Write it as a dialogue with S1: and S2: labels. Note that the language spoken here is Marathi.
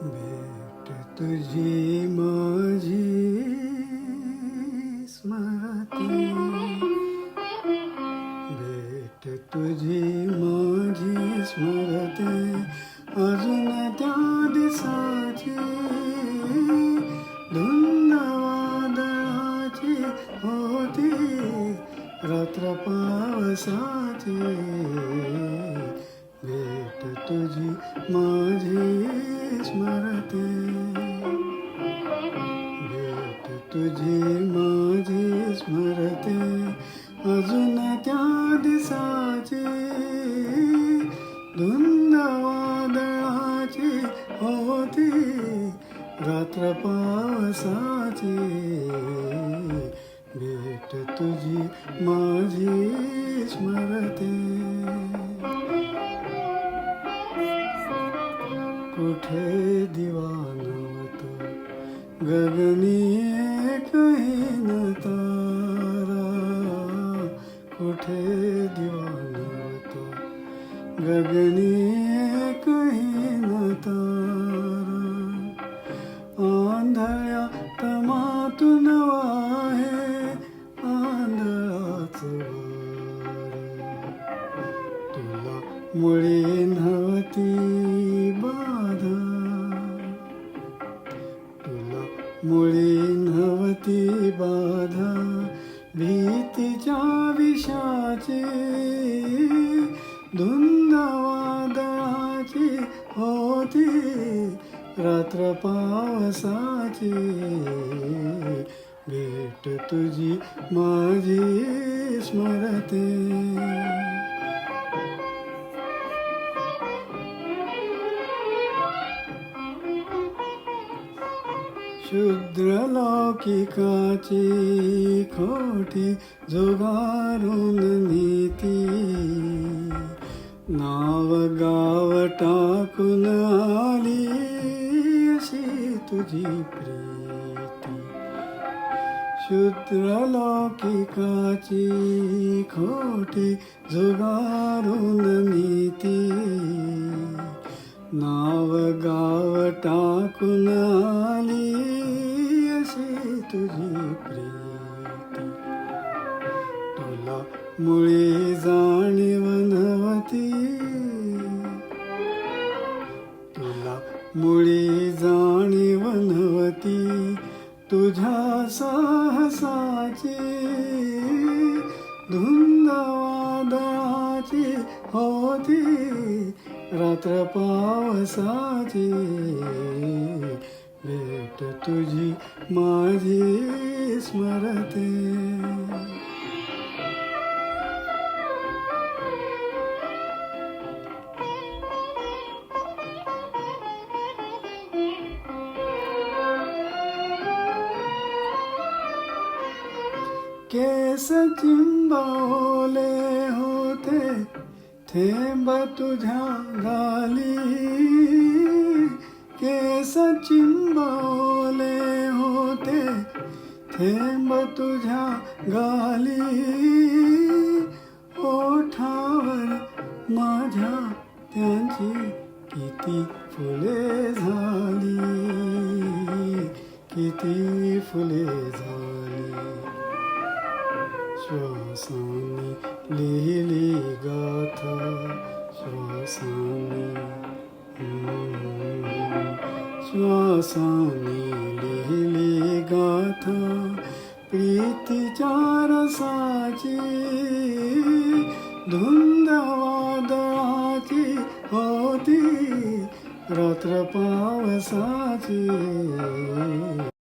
S1: भेट तुझी माझी स्मरते, भेट तुझी माझी स्मरते, अजून त्या दिसाची धुंद वादळाची होती रात्र पावसाची. भेट तुझी माझी स्मरते, भेट तुझी माझी स्मरते, अजून त्या दिसाची धुंद वादळाची होती रात्र पावसाची. भेट तुझी माझी स्मरते. कुठे दिवानवत गगनी एकहीन तारा, कुठे दिवानवत गगनी एकहीन तारा, आंधळ्या तमातून वाहे आंधळाच वारे, तुला मुळी नव्हती बाधा, तुला मुळी नव्हती बाधा, भीतीच्या विषाची धुंद वादळाची होती रात्र पावसाची. भेट तुझी माझी स्मरते. शुद्र लौकिकाची खोटी जुगारून नीती, नाव गाव टाकून आली अशी तुझी प्रीती. शुद्र लौकिकाची खोटी जुगारून नीती, नाव गाव टाकून आली अशी तुझी प्रीती. तुला मुळी जाणीव नव्हती, तुला मुळी जाणीव नव्हती, तुझ्या साहसाची धुंद वादळाची होती रात्र पावसाची. भेट तुझी माझी स्मरते. केस चिंबावले होते थेंब तुझ्या गाली, केस चिंबावले होते थेंब तुझ्या गाली, ओठावर माझ्या त्यांची किती फुले झाली, किती फुले झाली. श्वासांनी लिहिली गाथा, श्वासांनी श्वासांनी लिहिली गाथा, प्रीतीच्या रसाची धुंद वादळाची होती रात्र पावसाची.